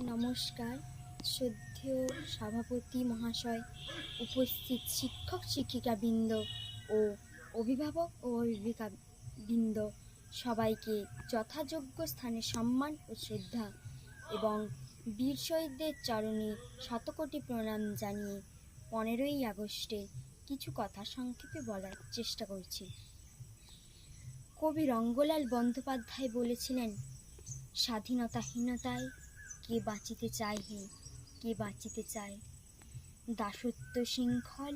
নমস্কার। শ্রদ্ধেয় সভাপতি মহাশয়, উপস্থিত শিক্ষক শিক্ষিকাবৃন্দ ও অভিভাবক ও অভিভাবিকাবৃন্দ, সবাইকে যথাযোগ্য স্থানে সম্মান ও শ্রদ্ধা এবং বীর শহীদদের চরণে শতকোটি প্রণাম জানিয়ে 15ই আগস্টে কিছু কথা সংক্ষেপে বলার চেষ্টা করছি। কবি রঙ্গলাল বন্দ্যোপাধ্যায় বলেছিলেন, স্বাধীনতাহীনতায় কে বাঁচিতে চায় হে, কে বাঁচিতে চায়? দাসত্ব শৃঙ্খল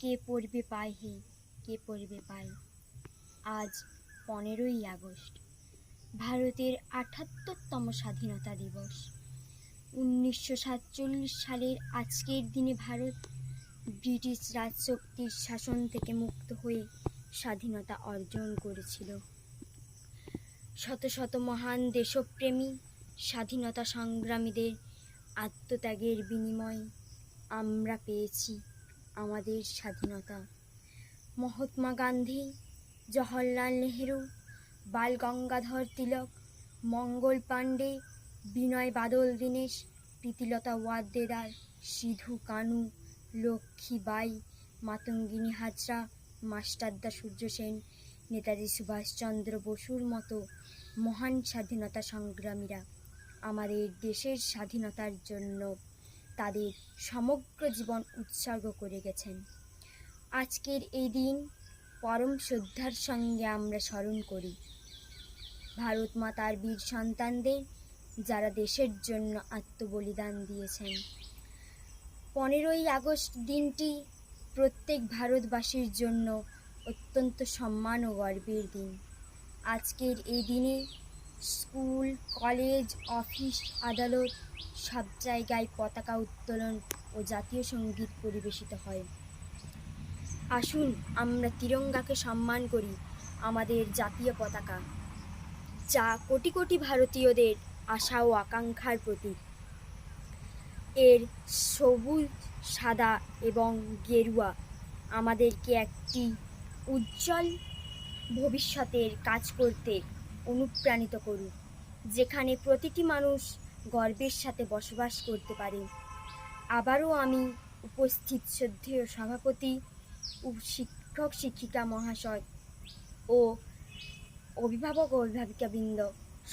কে পড়বে পায় হে, কে পড়বে পায়? আজ 15ই আগস্ট, ভারতের 78তম স্বাধীনতা দিবস। 1947 সালের আজকের দিনে ভারত ব্রিটিশ রাজশক্তির শাসন থেকে মুক্ত হয়ে স্বাধীনতা অর্জন করেছিল। শত শত মহান দেশপ্রেমী স্বাধীনতা সংগ্রামীদের আত্মত্যাগের বিনিময়ে আমরা পেয়েছি আমাদের স্বাধীনতা। মহাত্মা গান্ধী, জওহরলাল নেহেরু, বাল গঙ্গাধর তিলক, মঙ্গল পাণ্ডে, বিনয় বাদল দীনেশ, প্রীতিলতা ওয়াদ্দেদার, সিধু কানু, লক্ষ্মীবাঈ, মাতঙ্গিনী হাজরা, মাস্টারদা সূর্য সেন, নেতাজি সুভাষচন্দ্র বসুর মতো মহান স্বাধীনতা সংগ্রামীরা আমাদের দেশের স্বাধীনতার জন্য তাদের সমগ্র জীবন উৎসর্গ করে গেছেন। আজকের এই দিন পরম শ্রদ্ধার সঙ্গে আমরা স্মরণ করি ভারত মাতার বীর সন্তানদের, যারা দেশের জন্য আত্মবলিদান দিয়েছেন। 15ই আগস্ট দিনটি প্রত্যেক ভারতবাসীর জন্য অত্যন্ত সম্মান ও গর্বের দিন। আজকের এই দিনে স্কুল, কলেজ, অফিস, আদালত সব জায়গায় পতাকা উত্তোলন ও জাতীয় সঙ্গীত পরিবেশিত হয়। আসুন আমরা তিরঙ্গাকে সম্মান করি, আমাদের জাতীয় পতাকা, যা কোটি কোটি ভারতীয়দের আশা ও আকাঙ্ক্ষার প্রতীক। এর সবুজ, সাদা এবং গেরুয়া আমাদেরকে একটি উজ্জ্বল ভবিষ্যতের কাজ করতে অনুপ্রাণিত করুক, যেখানে প্রতিটি মানুষ গর্বের সাথে বসবাস করতে পারে। আবারও আমি উপস্থিত শ্রদ্ধেয় সভাপতি ও শিক্ষক শিক্ষিকা মহাশয় ও অভিভাবক ও অভিভাবিকাবৃন্দ,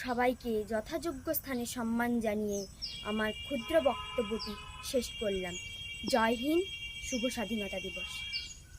সবাইকে যথাযোগ্য স্থানে সম্মান জানিয়ে আমার ক্ষুদ্র বক্তব্যটি শেষ করলাম। জয় হিন্দ, শুভ স্বাধীনতা দিবস।